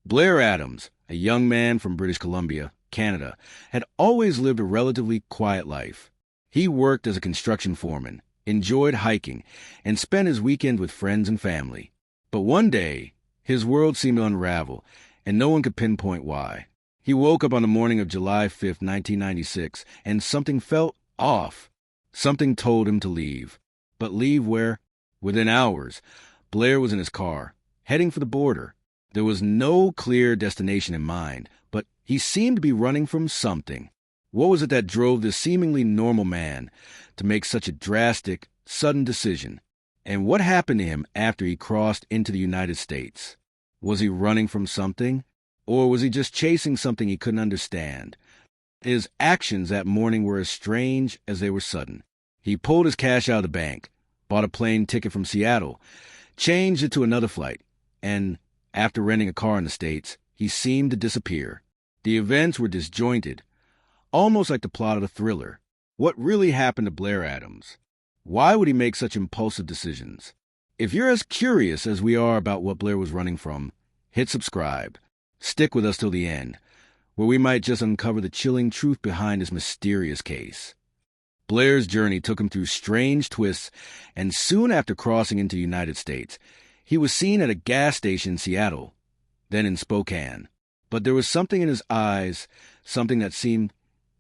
Blair Adams, a young man from British Columbia, Canada, had always lived a relatively quiet life. He worked as a construction foreman, enjoyed hiking, and spent his weekend with friends and family. But one day, his world seemed to unravel, and no one could pinpoint why. He woke up on the morning of July 5th, 1996, and something felt off. Something told him to leave. But leave where? Within hours, Blair was in his car, heading for the border. There was no clear destination in mind, but he seemed to be running from something. What was it that drove this seemingly normal man to make such a drastic, sudden decision? And what happened to him after he crossed into the United States? Was he running from something? Or was he just chasing something he couldn't understand? His actions that morning were as strange as they were sudden. He pulled his cash out of the bank, bought a plane ticket from Seattle, changed it to another flight, and after renting a car in the States, he seemed to disappear. The events were disjointed, almost like the plot of a thriller. What really happened to Blair Adams? Why would he make such impulsive decisions? If you're as curious as we are about what Blair was running from, hit subscribe. Stick with us till the end, where we might just uncover the chilling truth behind this mysterious case. Blair's journey took him through strange twists, and soon after crossing into the United States, he was seen at a gas station in Seattle, then in Spokane. But there was something in his eyes, something that seemed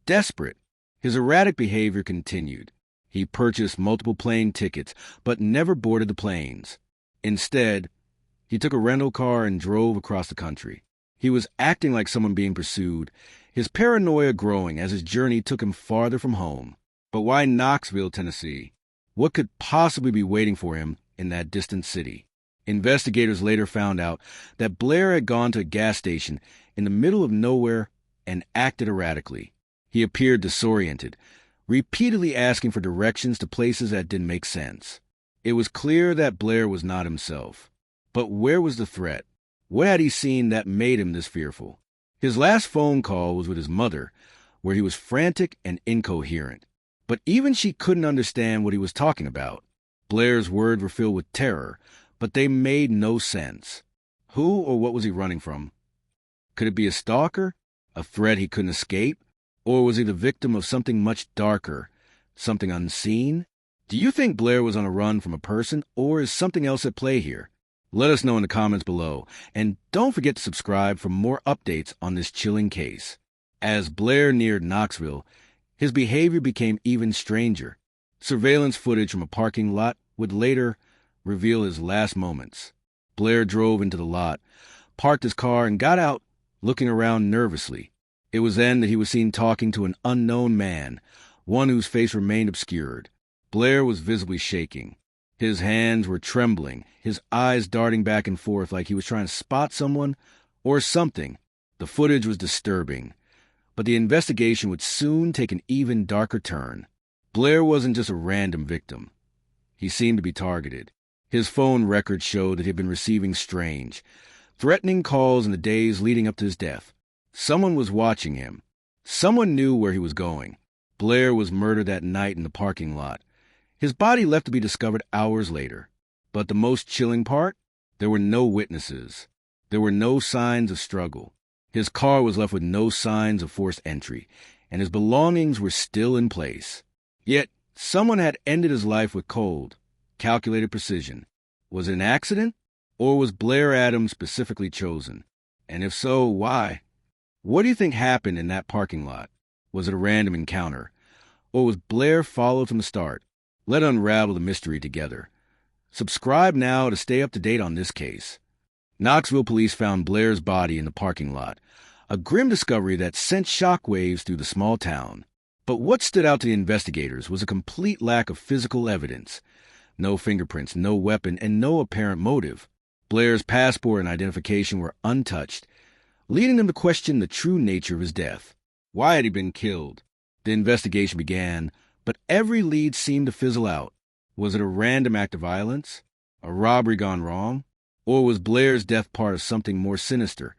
desperate. His erratic behavior continued. He purchased multiple plane tickets, but never boarded the planes. Instead, he took a rental car and drove across the country. He was acting like someone being pursued, his paranoia growing as his journey took him farther from home. But why Knoxville, Tennessee? What could possibly be waiting for him in that distant city? Investigators later found out that Blair had gone to a gas station in the middle of nowhere and acted erratically. He appeared disoriented, repeatedly asking for directions to places that didn't make sense. It was clear that Blair was not himself. But where was the threat? What had he seen that made him this fearful? His last phone call was with his mother, where he was frantic and incoherent. But even she couldn't understand what he was talking about. Blair's words were filled with terror, but they made no sense. Who or what was he running from? Could it be a stalker? A threat he couldn't escape? Or was he the victim of something much darker, something unseen? Do you think Blair was on a run from a person, or is something else at play here? Let us know in the comments below, and don't forget to subscribe for more updates on this chilling case. As Blair neared Knoxville, his behavior became even stranger. Surveillance footage from a parking lot would later reveal his last moments. Blair drove into the lot, parked his car, and got out, looking around nervously. It was then that he was seen talking to an unknown man, one whose face remained obscured. Blair was visibly shaking. His hands were trembling, his eyes darting back and forth like he was trying to spot someone or something. The footage was disturbing, but the investigation would soon take an even darker turn. Blair wasn't just a random victim. He seemed to be targeted. His phone records showed that he had been receiving strange, threatening calls in the days leading up to his death. Someone was watching him. Someone knew where he was going. Blair was murdered that night in the parking lot. His body left to be discovered hours later. But the most chilling part? There were no witnesses. There were no signs of struggle. His car was left with no signs of forced entry, and his belongings were still in place. Yet, someone had ended his life with cold, calculated precision. Was it an accident? Or was Blair Adams specifically chosen? And if so, why? What do you think happened in that parking lot? Was it a random encounter? Or was Blair followed from the start? Let's unravel the mystery together. Subscribe now to stay up to date on this case. Knoxville police found Blair's body in the parking lot, a grim discovery that sent shockwaves through the small town. But what stood out to the investigators was a complete lack of physical evidence. No fingerprints, no weapon, and no apparent motive. Blair's passport and identification were untouched, leading them to question the true nature of his death. Why had he been killed? The investigation began, but every lead seemed to fizzle out. Was it a random act of violence? A robbery gone wrong? Or was Blair's death part of something more sinister?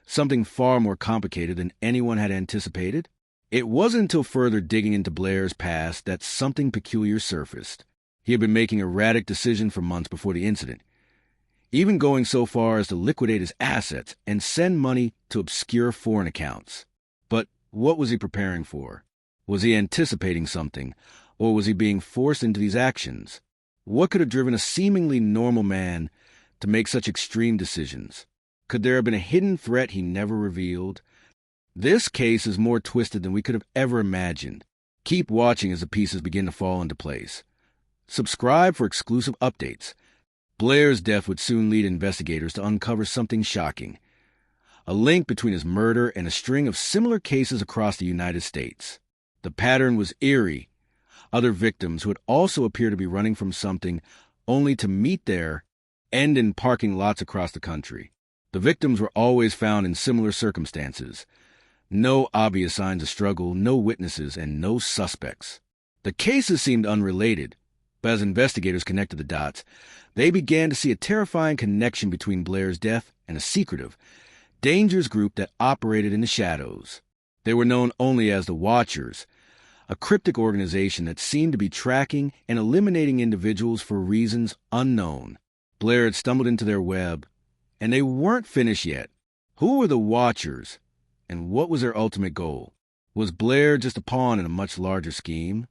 Something far more complicated than anyone had anticipated? It wasn't until further digging into Blair's past that something peculiar surfaced. He had been making erratic decisions for months before the incident. even going so far as to liquidate his assets and send money to obscure foreign accounts. But what was he preparing for? Was he anticipating something, or was he being forced into these actions? What could have driven a seemingly normal man to make such extreme decisions? Could there have been a hidden threat he never revealed? This case is more twisted than we could have ever imagined. Keep watching as the pieces begin to fall into place. Subscribe for exclusive updates. Blair's death would soon lead investigators to uncover something shocking: a link between his murder and a string of similar cases across the United States. The pattern was eerie. Other victims who had also appeared to be running from something only to meet their end in parking lots across the country. The victims were always found in similar circumstances. No obvious signs of struggle, no witnesses, and no suspects. The cases seemed unrelated, but as investigators connected the dots, they began to see a terrifying connection between Blair's death and a secretive, dangerous group that operated in the shadows. They were known only as the Watchers, a cryptic organization that seemed to be tracking and eliminating individuals for reasons unknown. Blair had stumbled into their web, and they weren't finished yet. Who were the Watchers, and what was their ultimate goal? Was Blair just a pawn in a much larger scheme?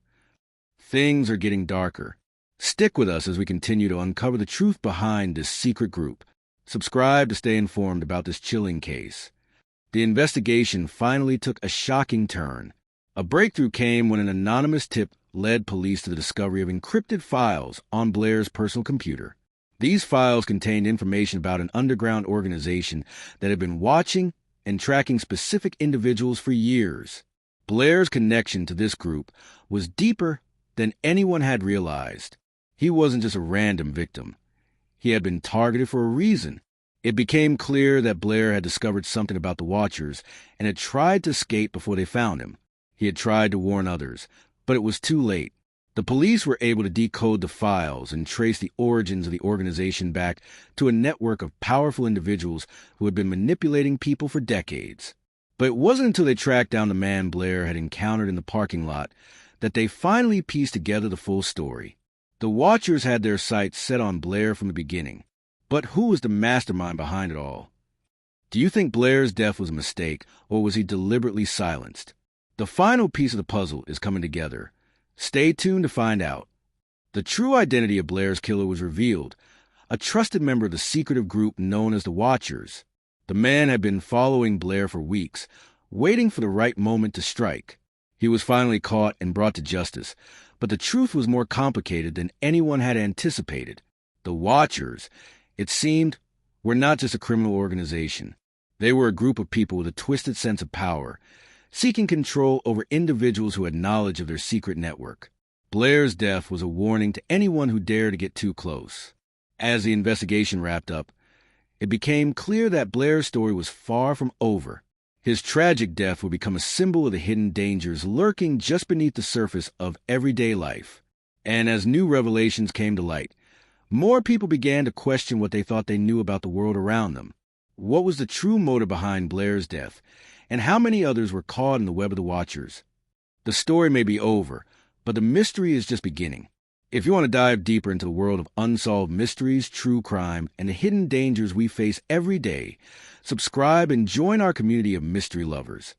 Things are getting darker. Stick with us as we continue to uncover the truth behind this secret group. Subscribe to stay informed about this chilling case. The investigation finally took a shocking turn. A breakthrough came when an anonymous tip led police to the discovery of encrypted files on Blair's personal computer. These files contained information about an underground organization that had been watching and tracking specific individuals for years. Blair's connection to this group was deeper than anyone had realized. He wasn't just a random victim. He had been targeted for a reason. It became clear that Blair had discovered something about the Watchers and had tried to escape before they found him. He had tried to warn others, but it was too late. The police were able to decode the files and trace the origins of the organization back to a network of powerful individuals who had been manipulating people for decades. But it wasn't until they tracked down the man Blair had encountered in the parking lot that they finally pieced together the full story. The Watchers had their sights set on Blair from the beginning. But who was the mastermind behind it all? Do you think Blair's death was a mistake, or was he deliberately silenced? The final piece of the puzzle is coming together. Stay tuned to find out. The true identity of Blair's killer was revealed: a trusted member of the secretive group known as the Watchers. The man had been following Blair for weeks, waiting for the right moment to strike. He was finally caught and brought to justice, but the truth was more complicated than anyone had anticipated. The Watchers, it seemed, were not just a criminal organization. They were a group of people with a twisted sense of power, seeking control over individuals who had knowledge of their secret network. Blair's death was a warning to anyone who dared to get too close. As the investigation wrapped up, it became clear that Blair's story was far from over. His tragic death would become a symbol of the hidden dangers lurking just beneath the surface of everyday life. And as new revelations came to light, more people began to question what they thought they knew about the world around them. What was the true motive behind Blair's death, and how many others were caught in the web of the Watchers? The story may be over, but the mystery is just beginning. If you want to dive deeper into the world of unsolved mysteries, true crime, and the hidden dangers we face every day, subscribe and join our community of mystery lovers.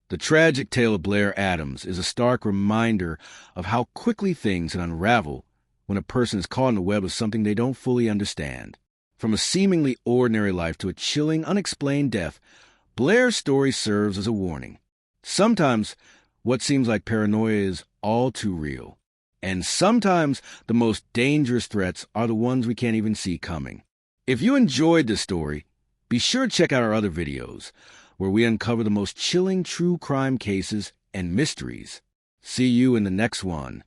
The tragic tale of Blair Adams is a stark reminder of how quickly things can unravel when a person is caught in the web of something they don't fully understand. From a seemingly ordinary life to a chilling, unexplained death, Blair's story serves as a warning. Sometimes what seems like paranoia is all too real. And sometimes the most dangerous threats are the ones we can't even see coming. If you enjoyed this story, be sure to check out our other videos, where we uncover the most chilling true crime cases and mysteries. See you in the next one.